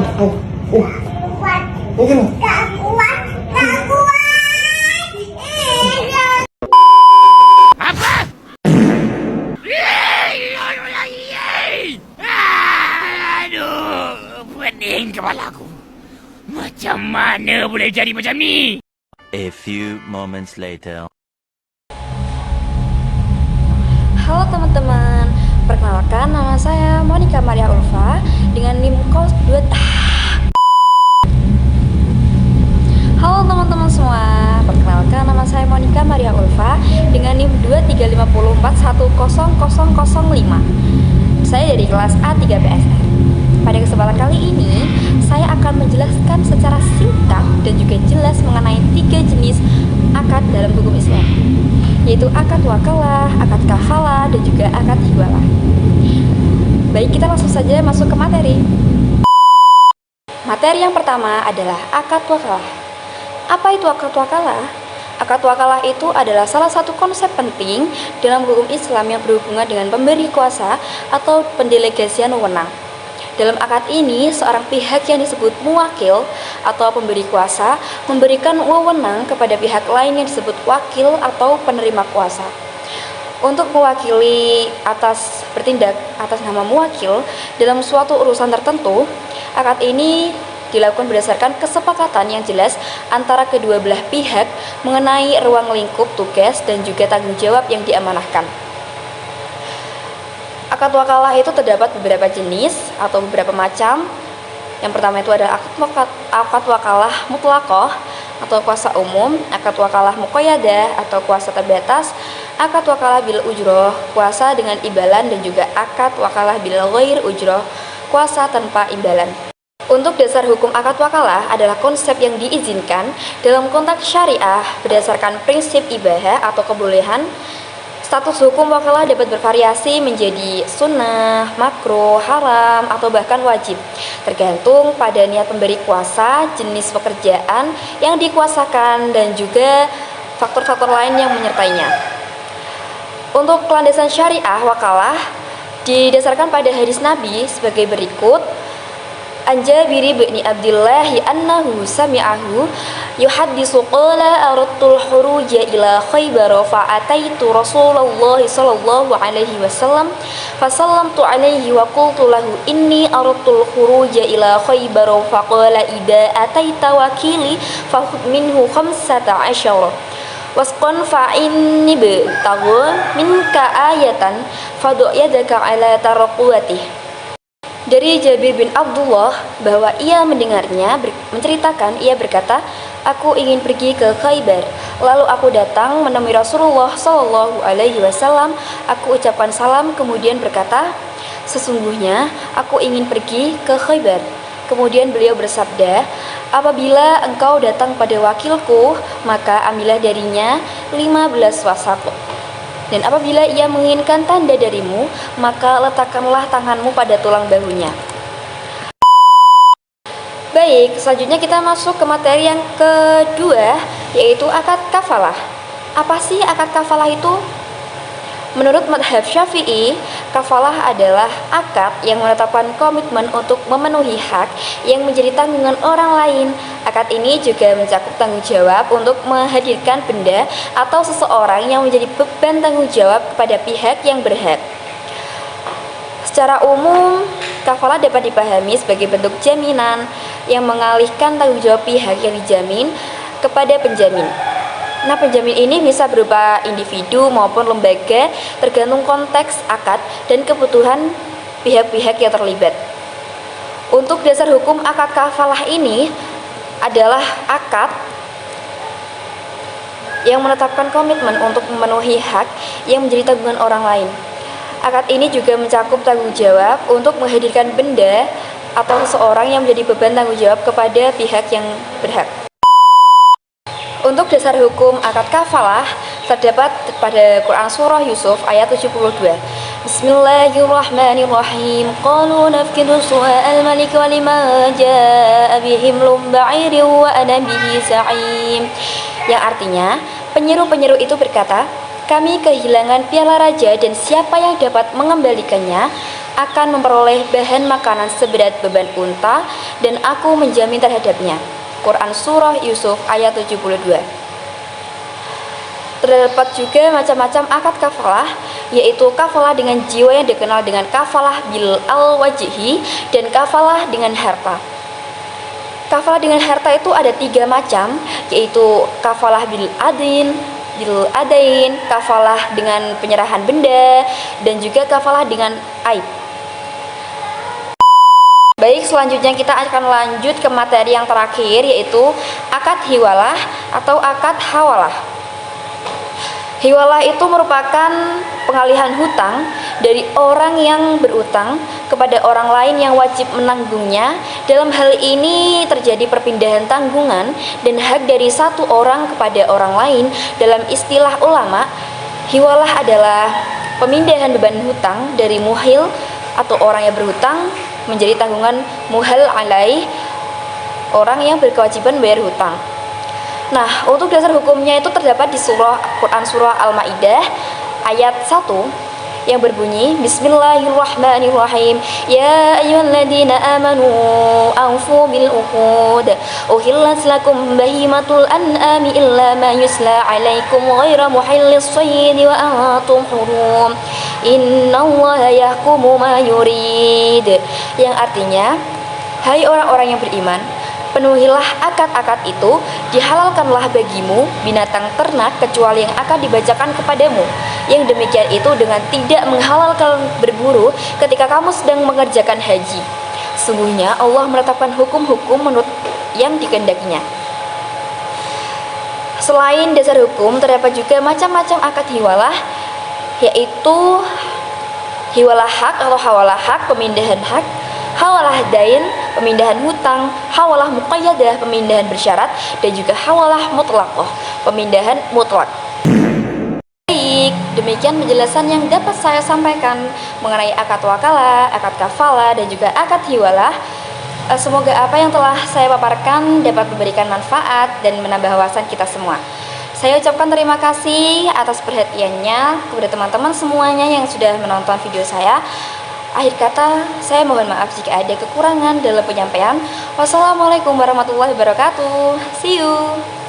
Mungkin. Aduh, pening kepalaku. Macam mana boleh jadi macam ni? A few moments later. Halo teman-teman, perkenalkan nama saya Monica Maria Ulfa dengan NIM kos 2. Halo teman-teman semua, perkenalkan nama saya Monica Maria Ulfa dengan NIM 235410005. Saya dari kelas A3 PSR. Pada kesempatan kali ini, saya akan menjelaskan secara singkat dan juga jelas mengenai 3 jenis akad dalam hukum Islam, yaitu akad wakalah, akad kafalah, dan juga akad hiwalah. Baik, kita langsung saja masuk ke materi. Materi yang pertama adalah akad wakalah. Apa itu akad wakalah? Akad wakalah itu adalah salah satu konsep penting dalam hukum Islam yang berhubungan dengan pemberi kuasa atau pendelegasian wewenang. Dalam akad ini, seorang pihak yang disebut muwakil atau pemberi kuasa memberikan wewenang kepada pihak lain yang disebut wakil atau penerima kuasa untuk mewakili bertindak atas nama muwakil dalam suatu urusan tertentu. Akad ini dilakukan berdasarkan kesepakatan yang jelas antara kedua belah pihak mengenai ruang lingkup tugas dan juga tanggung jawab yang diamanahkan. Akad wakalah itu terdapat beberapa jenis atau beberapa macam. Yang pertama itu adalah akad wakalah mutlaqah atau kuasa umum, akad wakalah muqayyadah atau kuasa terbatas, akad wakalah bil ujroh, kuasa dengan imbalan, dan juga akad wakalah bil ghair ujroh, kuasa tanpa imbalan. Untuk dasar hukum akad wakalah adalah konsep yang diizinkan dalam konteks syariah berdasarkan prinsip ibahah atau kebolehan. Status hukum wakalah dapat bervariasi menjadi sunnah, makruh, haram, atau bahkan wajib, tergantung pada niat pemberi kuasa, jenis pekerjaan yang dikuasakan, dan juga faktor-faktor lain yang menyertainya. Untuk landasan syariah wakalah didasarkan pada hadis Nabi sebagai berikut. An Jabir bin Abdullah annahu sami'ahu yuhaddisu qala aradtul khuruja ila Khaybar fa ataitu Rasulullah sallallahu alaihi wasallam fa sallamtu alaihi wa qultu lahu inni aradtul khuruja ila Khaybar fa qala idza ataita wakili fa khudh minhu 15 wasqan fa inni btaghun minka ayatan fa du yadaka ala tarqwatihi. Dari Jabir bin Abdullah bahwa ia mendengarnya menceritakan, ia berkata, aku ingin pergi ke Khaybar. Lalu aku datang menemui Rasulullah Shallallahu Alaihi Wasallam. Aku ucapkan salam kemudian berkata, sesungguhnya aku ingin pergi ke Khaybar. Kemudian beliau bersabda, apabila engkau datang pada wakilku, maka ambillah darinya 15 wasak. Dan apabila ia menginginkan tanda darimu, maka letakkanlah tanganmu pada tulang bahunya. Baik, selanjutnya kita masuk ke materi yang kedua, yaitu akad kafalah. Apa sih akad kafalah itu? Menurut madhab Syafi'i, kafalah adalah akad yang menetapkan komitmen untuk memenuhi hak yang menjadi tanggungan orang lain. Akad ini juga mencakup tanggung jawab untuk menghadirkan benda atau seseorang yang menjadi beban tanggung jawab kepada pihak yang berhak. Secara umum, kafalah dapat dipahami sebagai bentuk jaminan yang mengalihkan tanggung jawab pihak yang dijamin kepada penjamin. Nah, penjamin ini bisa berupa individu maupun lembaga, tergantung konteks akad dan kebutuhan pihak-pihak yang terlibat. Untuk dasar hukum akad kafalah ini adalah akad yang menetapkan komitmen untuk memenuhi hak yang menjadi tanggungan orang lain. Akad ini juga mencakup tanggung jawab untuk menghadirkan benda atau seseorang yang menjadi beban tanggung jawab kepada pihak yang berhak. Untuk dasar hukum akad kafalah terdapat pada Quran Surah Yusuf ayat 72. Bismillahirrahmanirrahim. Qalu nafkidu su'al malik wa lima ja'a bihim lumba'iri wa ana bihi sa'im. Yang artinya, penyeru-penyeru itu berkata, kami kehilangan piala raja dan siapa yang dapat mengembalikannya akan memperoleh bahan makanan seberat beban unta dan aku menjamin terhadapnya. Quran Surah Yusuf ayat 72. Terdapat juga macam-macam akad kafalah, yaitu kafalah dengan jiwa yang dikenal dengan kafalah bil al-wajhi dan kafalah dengan harta. Kafalah dengan harta itu ada 3 macam, yaitu kafalah bil adain, kafalah dengan penyerahan benda, dan juga kafalah dengan aib. Baik, selanjutnya kita akan lanjut ke materi yang terakhir, yaitu akad hiwalah atau akad hawalah. Hiwalah itu merupakan pengalihan hutang dari orang yang berutang kepada orang lain yang wajib menanggungnya. Dalam hal ini terjadi perpindahan tanggungan dan hak dari satu orang kepada orang lain. Dalam istilah ulama, hiwalah adalah pemindahan beban hutang dari muhil atau orang yang berhutang menjadi tanggungan muhal alaih, orang yang berkewajiban bayar hutang. Nah, untuk dasar hukumnya itu terdapat di Quran Surah Al-Ma'idah ayat 1 yang berbunyi, Bismillahirrahmanirrahim, Ya ayyuhalladzina amanu awfu bil uqud uhillat lakum bahimatul an'ami illa ma yusla alaikum ghaira muhillis sayyid wa antum hurum innallaha yahkumu ma yurid. Yang artinya, hai orang-orang yang beriman, penuhilah akad-akad itu, dihalalkanlah bagimu binatang ternak kecuali yang akan dibacakan kepadamu. Yang demikian itu dengan tidak menghalalkan berburu ketika kamu sedang mengerjakan haji. Sungguhnya Allah menetapkan hukum-hukum menurut yang dikehendakinya. Selain dasar hukum, terdapat juga macam-macam akad hiwalah, yaitu hiwalah hak atau hawalah hak, pemindahan hak, hawalah dain, pemindahan hutang, hawalah muqayyadah, pemindahan bersyarat, dan juga hawalah mutlaqah, pemindahan mutlak. Baik, demikian penjelasan yang dapat saya sampaikan mengenai akad wakalah, akad kafalah, dan juga akad hiwalah. Semoga apa yang telah saya paparkan dapat memberikan manfaat dan menambah wawasan kita semua. Saya ucapkan terima kasih atas perhatiannya kepada teman-teman semuanya yang sudah menonton video saya. Akhir kata, saya mohon maaf jika ada kekurangan dalam penyampaian. Wassalamualaikum warahmatullahi wabarakatuh. See you.